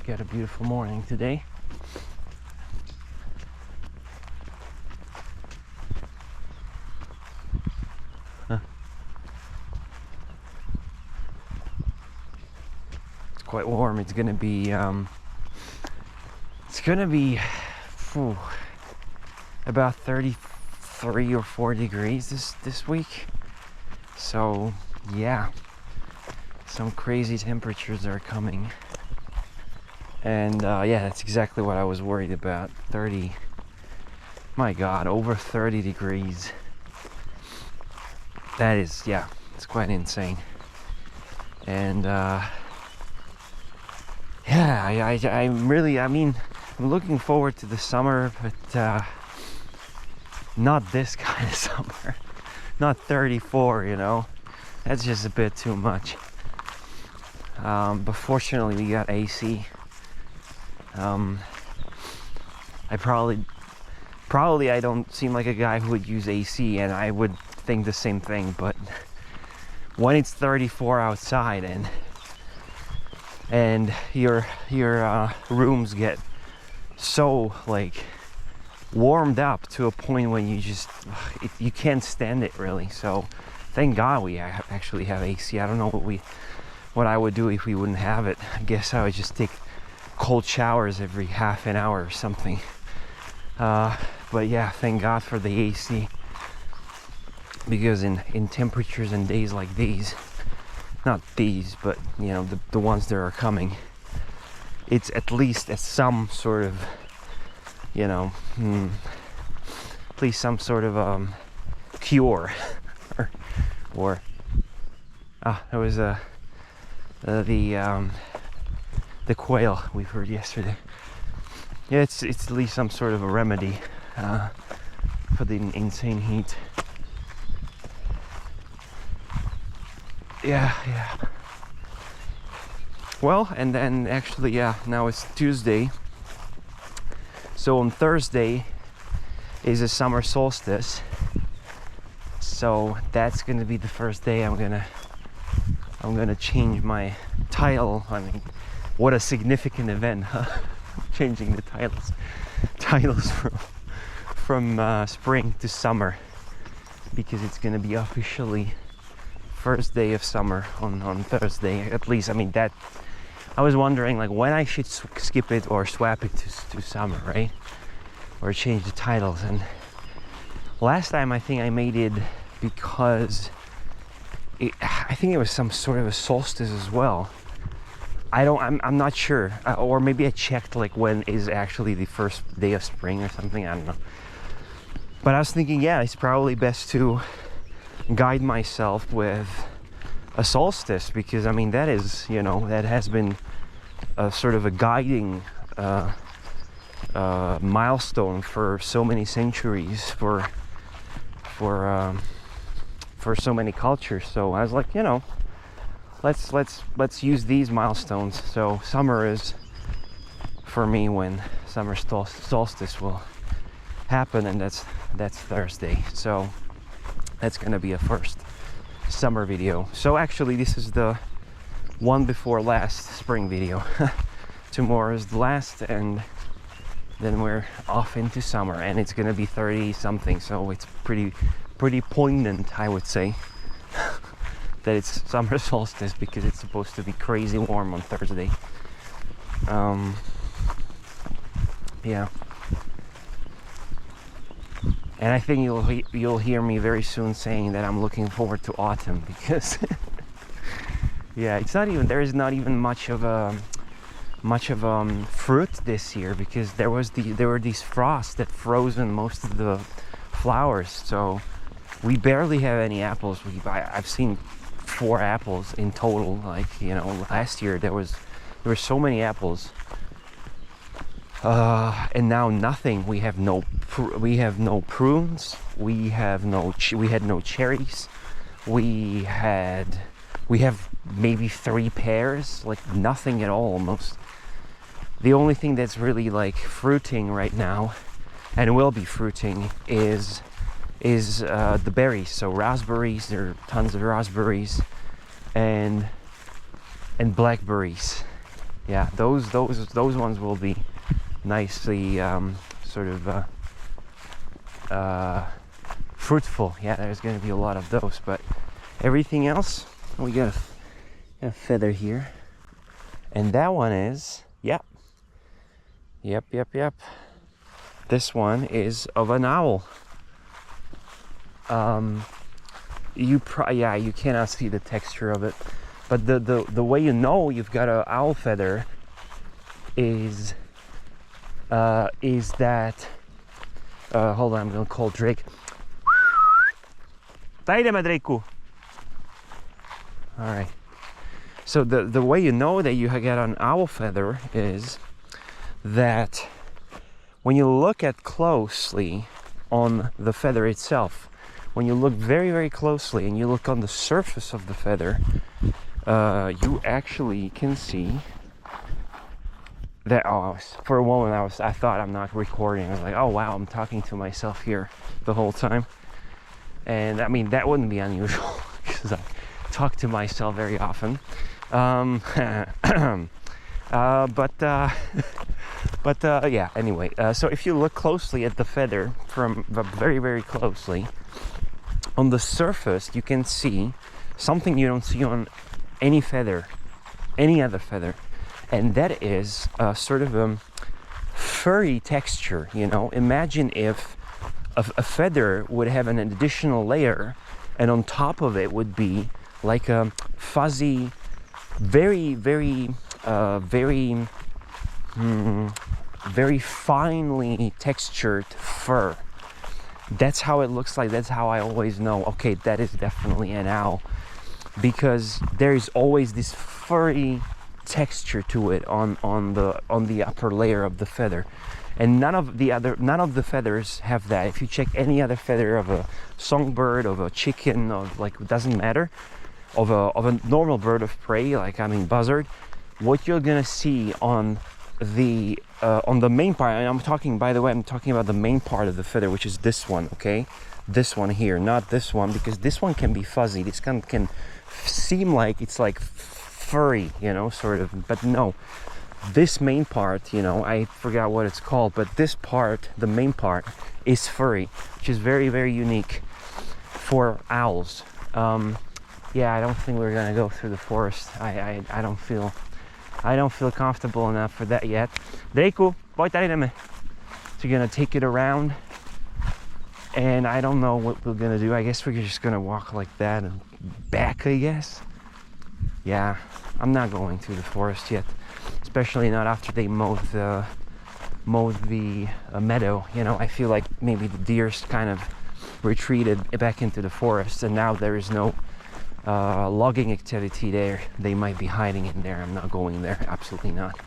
got a beautiful morning today. It's quite warm. It's gonna be about 33 or 4 degrees this week. So yeah, some crazy temperatures are coming. And yeah, that's exactly what I was worried about. My God, over 30 degrees. That is, yeah, it's quite insane. And yeah, I'm looking forward to the summer, but not this kind of summer. Not 34, you know. That's just a bit too much. But fortunately we got AC. I probably I don't seem like a guy who would use AC, and I would think the same thing, but when it's 34 outside and your rooms get so like warmed up to a point when you can't stand it really. So thank God we actually have AC. I don't know what I would do if we wouldn't have it. I guess I would just take cold showers every half an hour or something. But yeah, thank God for the AC, because in temperatures and days like these, not these, but you know, the ones that are coming, it's at least some sort of, you know, at least some sort of cure. or there was the quail we've heard yesterday. Yeah, it's at least some sort of a remedy for the insane heat. Yeah. Well, and then actually, yeah, now it's Tuesday. So on Thursday is a summer solstice. So that's gonna be the first day I'm gonna change my title. I mean, what a significant event, huh? Changing the titles from spring to summer, because it's gonna be officially first day of summer on Thursday. At least, I mean, that I was wondering like when I should skip it or swap it to summer, right? Or change the titles. And last time I think I made it because I think it was some sort of a solstice as well. I'm not sure, or maybe I checked like when is actually the first day of spring or something. I don't know. But I was thinking, yeah, it's probably best to guide myself with a solstice, because I mean that is, you know, that has been a sort of a guiding milestone for so many centuries, for so many cultures. So I was like, you know, let's use these milestones. So summer is for me when summer solstice will happen, and that's Thursday. So that's gonna be a first summer video. So actually this is the one before last spring video. Tomorrow is the last, and then we're off into summer, and it's gonna be 30 something. So it's pretty poignant, I would say, that it's summer solstice, because it's supposed to be crazy warm on Thursday. Yeah. And I think you'll hear me very soon saying that I'm looking forward to autumn, because yeah, there is not even much of fruit this year, because there were these frosts that frozen most of the flowers. So we barely have any apples. I've seen 4 apples in total. Like, you know, last year there were so many apples. And now nothing. We have no prunes. We had no cherries. We have maybe 3 pears. Like nothing at all almost. The only thing that's really like fruiting right now, and will be fruiting, is the berries. So raspberries. There are tons of raspberries, and blackberries. Yeah, those ones will be nicely sort of fruitful. Yeah, there's going to be a lot of those, but everything else, we got a feather here, and that one is yep. This one is of an owl. You cannot see the texture of it, but the way you know you've got an owl feather is that hold on, I'm gonna call Drake. All right. So the way you know that you got an owl feather is that when you look at closely on the feather itself, when you look very, very closely and you look on the surface of the feather, you actually can see that. For a moment I thought I'm not recording. I was like, oh wow, I'm talking to myself here the whole time. And I mean, that wouldn't be unusual because I talk to myself very often. Yeah, anyway, so if you look closely at the feather from very, very closely, on the surface you can see something you don't see on any other feather, and that is sort of a furry texture. You know, imagine if a feather would have an additional layer, and on top of it would be like a fuzzy, very, very finely textured fur. That's how it looks like. That's how I always know, okay, that is definitely an owl, because there is always this furry texture to it on the upper layer of the feather, and none of the feathers have that. If you check any other feather of a songbird, of a chicken, of like, it doesn't matter, of a normal bird of prey, like buzzard, what you're gonna see on the main part, and I'm talking about the main part of the feather, which is this one, okay? This one here, not this one, because this one can be fuzzy. This can seem like it's like furry, you know, sort of, but no. This main part, you know, I forgot what it's called, but this part, the main part, is furry, which is very, very unique for owls. Yeah, I don't think we're gonna go through the forest. I don't feel comfortable enough for that yet. Draku, pojď tady jdeme. So you're gonna take it around, and I don't know what we're gonna do. I guess we're just gonna walk like that and back, I guess. Yeah, I'm not going through the forest yet, especially not after they mowed the meadow. You know, I feel like maybe the deer's kind of retreated back into the forest, and now there is no logging activity there. They might be hiding in there. I'm not going there, absolutely not.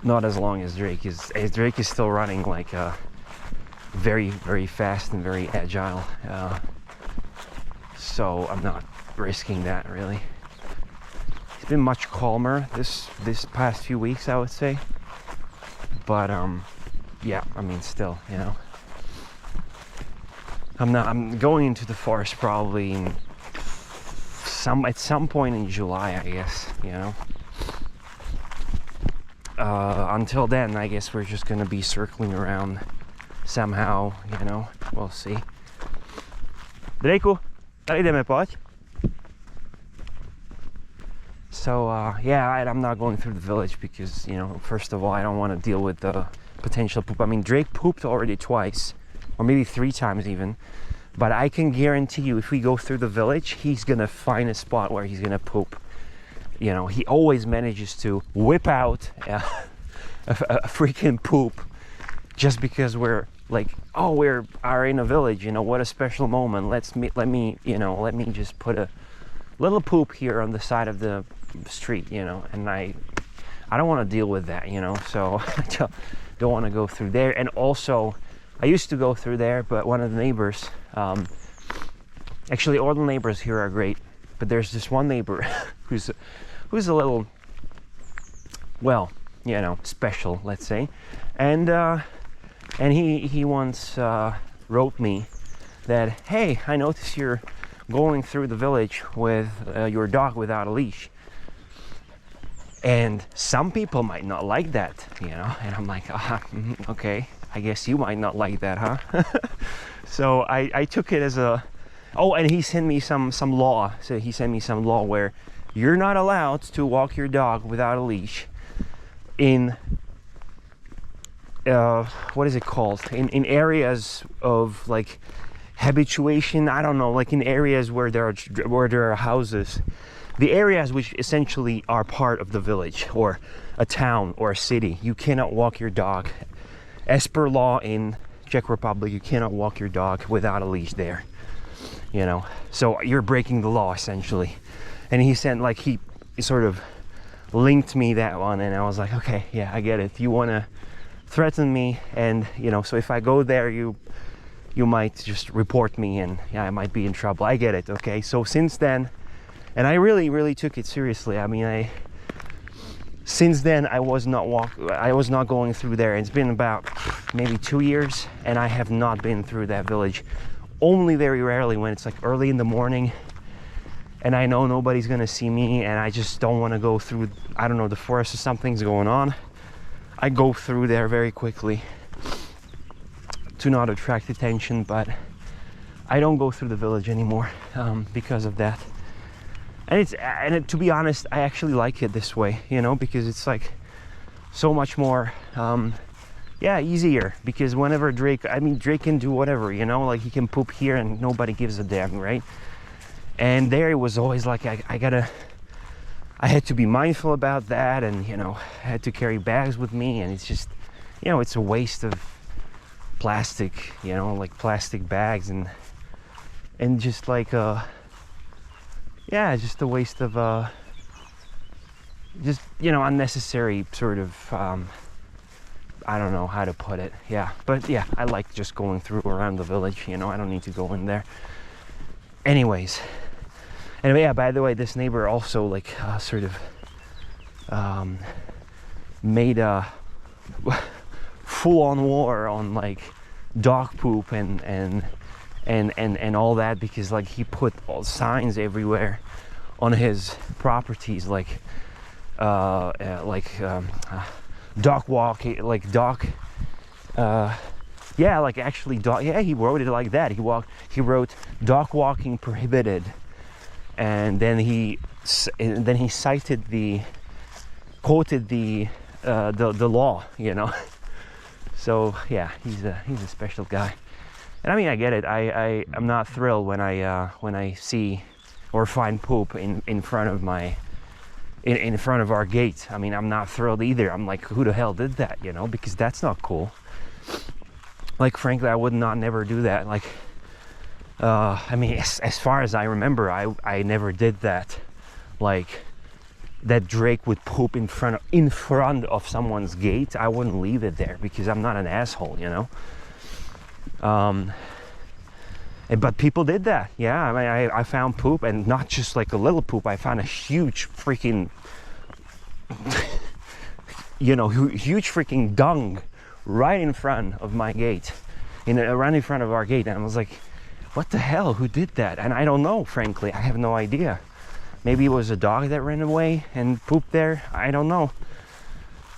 Not as long as Drake is still running like very, very fast and very agile. So I'm not risking that, really. It's been much calmer this past few weeks, I would say. But yeah, I mean, still, you know, I'm going into the forest probably at some point in July, I guess, you know. Until then, I guess we're just gonna be circling around somehow, you know. We'll see. Draku, tady jdeme, pojď. So yeah, I'm not going through the village because, you know, first of all, I don't want to deal with the potential poop. I mean, Drake pooped already twice, or maybe 3 times even. But I can guarantee you, if we go through the village, he's gonna find a spot where he's gonna poop. You know, he always manages to whip out a freaking poop, just because we're like, oh, we are in a village. You know, what a special moment. Let me just put a little poop here on the side of the street. You know, and I don't want to deal with that. You know, so I don't want to go through there. And also, I used to go through there, but one of the neighbors, actually all the neighbors here are great, but there's this one neighbor who's a little, well, you know, special, let's say, and he once wrote me that, hey, I noticed you're going through the village with your dog without a leash. And some people might not like that, you know, and I'm like, okay, I guess you might not like that, huh? So I took it as a, oh, and he sent me some law. So he sent me some law where you're not allowed to walk your dog without a leash in, what is it called? In areas of like habituation, I don't know, like in areas where there are houses. The areas which essentially are part of the village or a town or a city, you cannot walk your dog. As per law in Czech Republic, you cannot walk your dog without a leash there, you know. So you're breaking the law essentially. And he said, like, he sort of linked me that one, and I was like, okay, yeah, I get it. You want to threaten me, and you know, so if I go there, you might just report me, and yeah, I might be in trouble. I get it. Okay, so since then. And I really took it seriously. I mean, since then I was not going through there. It's been about maybe 2 years, and I have not been through that village. Only very rarely when it's like early in the morning, and I know nobody's gonna see me, and I just don't want to go through, I don't know, the forest or something's going on. I go through there very quickly to not attract attention, but I don't go through the village anymore because of that. And to be honest, I actually like it this way, you know, because it's like so much more, easier. Because whenever Drake can do whatever, you know, like he can poop here and nobody gives a damn, right? And there it was always like I had to be mindful about that, and you know, I had to carry bags with me, and it's just, you know, it's a waste of plastic, you know, like plastic bags, and just like just a waste of just, you know, unnecessary sort of I don't know how to put it. Yeah, but yeah, I like just going through around the village, you know. I don't need to go in there. Anyways, anyway, yeah, by the way, this neighbor also like sort of made a full-on war on like dog poop and all that, because like he put all signs everywhere on his properties, like dog walk, like dog like actually dog, he wrote it like that. He wrote dog walking prohibited, and then he quoted the law, you know. So yeah, he's a special guy. And I mean, I get it. I'm not thrilled when I see or find poop in front of in front of our gate. I mean, I'm not thrilled either. I'm like, who the hell did that? You know, because that's not cool. Like, frankly, I would not never do that. Like, I mean, as far as I remember, I never did that. Like, that Drake would poop in front of someone's gate. I wouldn't leave it there because I'm not an asshole, you know. But people did that. Yeah, I mean, I found poop, and not just like a little poop. I found a huge freaking, you know, huge freaking dung right in front of my gate, right in front of our gate. And I was like, what the hell? Who did that? And I don't know, frankly. I have no idea. Maybe it was a dog that ran away and pooped there. I don't know.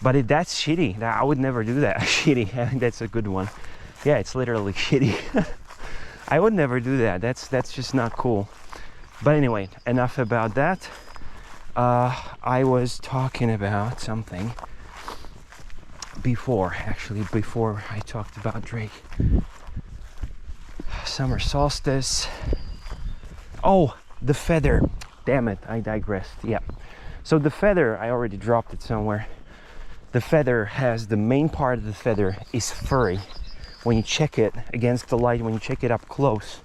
But that's shitty. I would never do that. Shitty. I think that's a good one. Yeah, it's literally shitty. I would never do that. That's just not cool. But anyway, enough about that. I was talking about something before I talked about Drake. Summer solstice. Oh, the feather. Damn it, I digressed. Yeah. So the feather, I already dropped it somewhere. The feather has, the main part of the feather is furry. When you check it against the light, when you check it up close,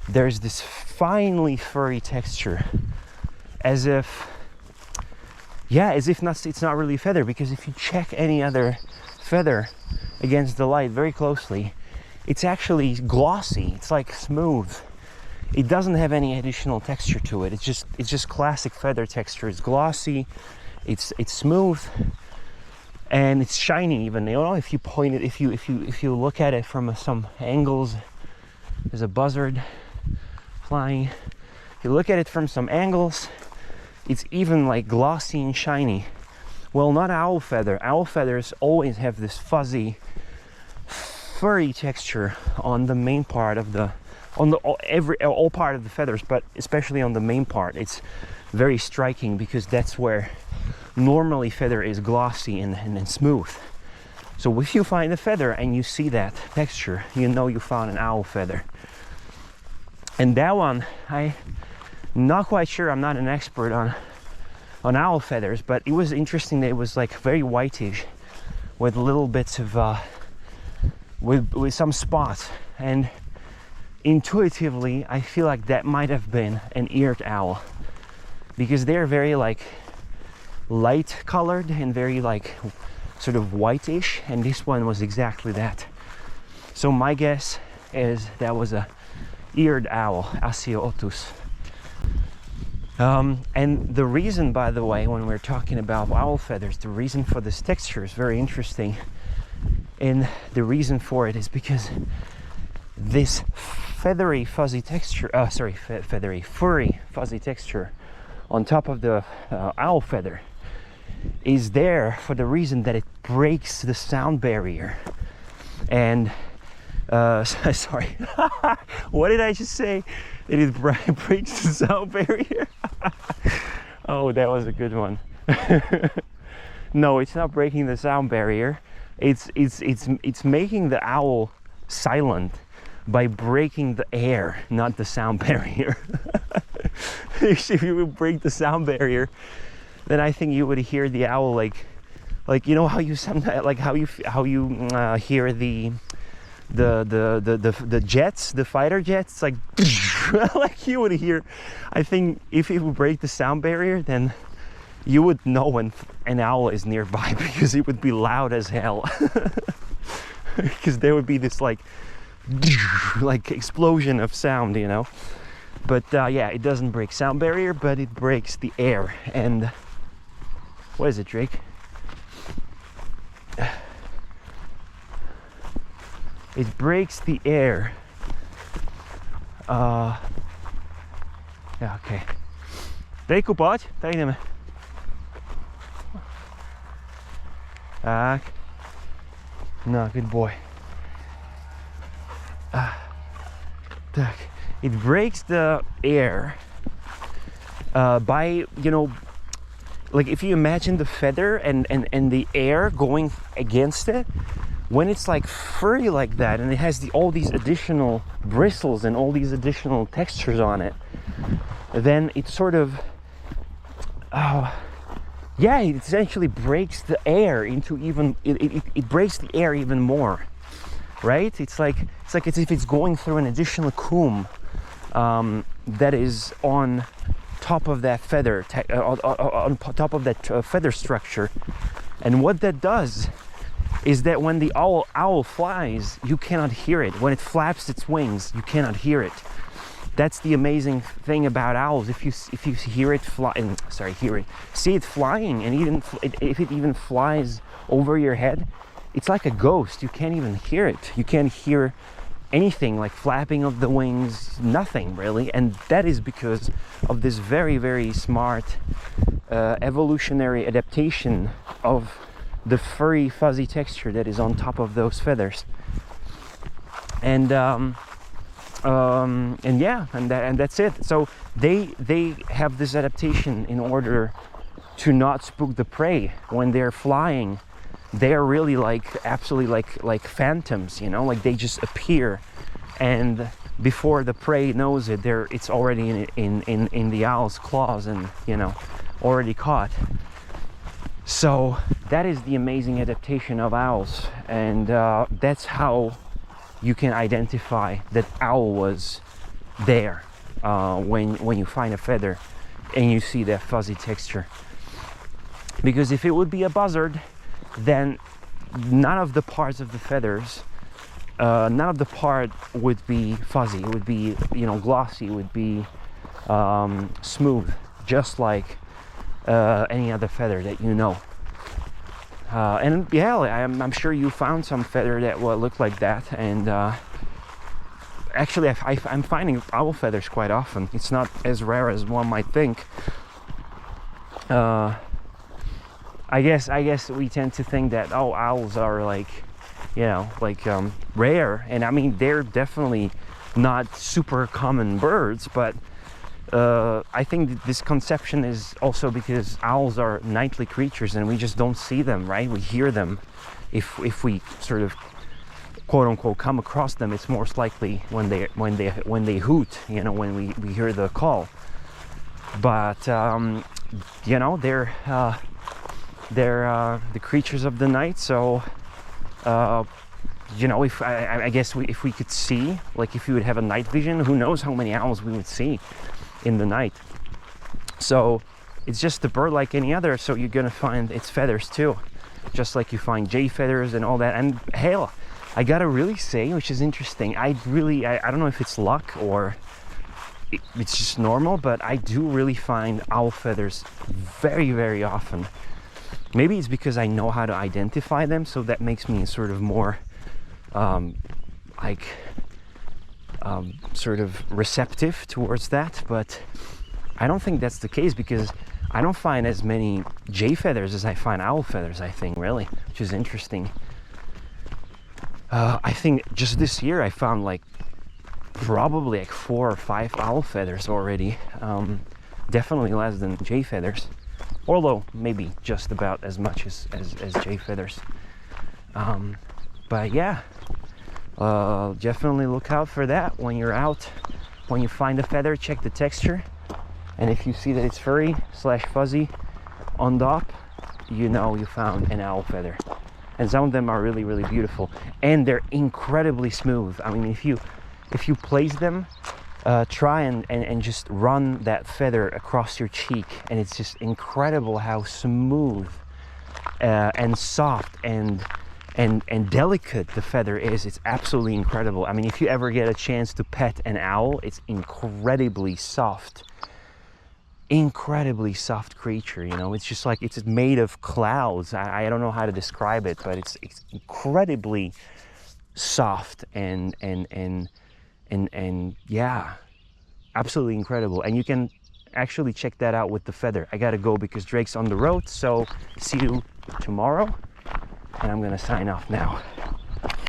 there's this finely furry texture, as if it's not really feather. Because if you check any other feather against the light very closely, it's actually glossy. It's like smooth. It doesn't have any additional texture to it. It's just classic feather texture. It's glossy, it's smooth, and it's shiny even. You know, if you point it, if you look at it from some angles, there's a buzzard flying. If you look at it from some angles, it's even like glossy and shiny. Well, not owl feather. Owl feathers always have this fuzzy, furry texture on the main part of the, all part of the feathers, but especially on the main part. It's very striking because that's where normally feather is glossy and smooth. So if you find a feather and you see that texture, you know you found an owl feather. And that one, I'm not quite sure, I'm not an expert on owl feathers, but it was interesting that it was like very whitish with little bits of with some spots, and intuitively I feel like that might have been an eared owl, because they're very like light colored and very like sort of whitish, and this one was exactly that. So my guess is that was a eared owl, Asiootus. And the reason, by the way, when we're talking about owl feathers, the reason for this texture is very interesting. And the reason for it is because this feathery fuzzy texture, furry fuzzy texture on top of the owl feather is there for the reason that it breaks the sound barrier. And sorry, what did I just say? That it breaks the sound barrier? Oh, that was a good one. No, it's not breaking the sound barrier. It's making the owl silent by breaking the air, not the sound barrier. If you would break the sound barrier, then I think you would hear the owl like you know how you sometimes like how you hear the jets, the fighter jets, like like you would hear. I think if it would break the sound barrier, then you would know when an owl is nearby, because it would be loud as hell. Because there would be this like explosion of sound, you know. But yeah, it doesn't break sound barrier, but it breaks the air. And what is it, Drake? It breaks the air. Ja, okay. Drake'u, poď, tak ideme. Tak. No, good boy. Tak. It breaks the air by, you know, like if you imagine the feather and the air going against it, when it's like furry like that and it has all these additional bristles and all these additional textures on it, then it sort of yeah, it essentially breaks the air into even it breaks the air even more, right? It's like as if it's going through an additional comb that is on top of that feather, on top of that feather structure. And what that does is that when the owl flies, you cannot hear it. When it flaps its wings, you cannot hear it. That's the amazing thing about owls. If you hear it see it flying, and if it even flies over your head, it's like a ghost. You can't even hear it. You can't hear anything like flapping of the wings, nothing really. And that is because of this very, very smart evolutionary adaptation of the furry fuzzy texture that is on top of those feathers. And yeah, and that's it. So they have this adaptation in order to not spook the prey. When they're flying, they're really like absolutely like phantoms, you know, like they just appear, and before the prey knows it, it's already in the owl's claws, and you know, already caught. So that is the amazing adaptation of owls, and that's how you can identify that owl was there when you find a feather and you see that fuzzy texture. Because if it would be a buzzard, then none of the parts of the feathers, none of the part would be fuzzy. It would be, you know, glossy. It would be smooth, just like any other feather that you know. And yeah, I'm sure you found some feather that will look like that. And actually, I'm finding owl feathers quite often. It's not as rare as one might think. I guess we tend to think that, oh, owls are like, you know, like rare, and I mean they're definitely not super common birds, but I think that this conception is also because owls are nightly creatures and we just don't see them, right? We hear them. If we sort of quote unquote come across them, it's most likely when they hoot, you know, when we hear the call. But you know, they're the creatures of the night, so you know, if I guess if we could see, like if we would have a night vision, who knows how many owls we would see in the night. So it's just a bird like any other, so you're gonna find its feathers too, just like you find jay feathers and all that. And hell, I gotta really say, which is interesting, I don't know if it's luck or it's just normal, but I do really find owl feathers very, very often. Maybe it's because I know how to identify them, so that makes me sort of more sort of receptive towards that. But I don't think that's the case, because I don't find as many jay feathers as I find owl feathers, I think, really, which is interesting. I think just this year I found like probably like 4 or 5 owl feathers already. Definitely less than jay feathers, although maybe just about as much as jay feathers. But yeah, definitely look out for that when you're out. When you find a feather, check the texture, and if you see that it's furry / fuzzy on top, you know you found an owl feather. And some of them are really, really beautiful, and they're incredibly smooth. I mean, if you place them, try and just run that feather across your cheek, and it's just incredible how smooth and soft and delicate the feather is. It's absolutely incredible. I mean, if you ever get a chance to pet an owl, it's incredibly soft creature, you know. It's just like it's made of clouds. I don't know how to describe it, but it's incredibly soft and yeah, absolutely incredible. And you can actually check that out with the feather. I gotta go because Drake's on the road, so see you tomorrow, and I'm gonna sign off now.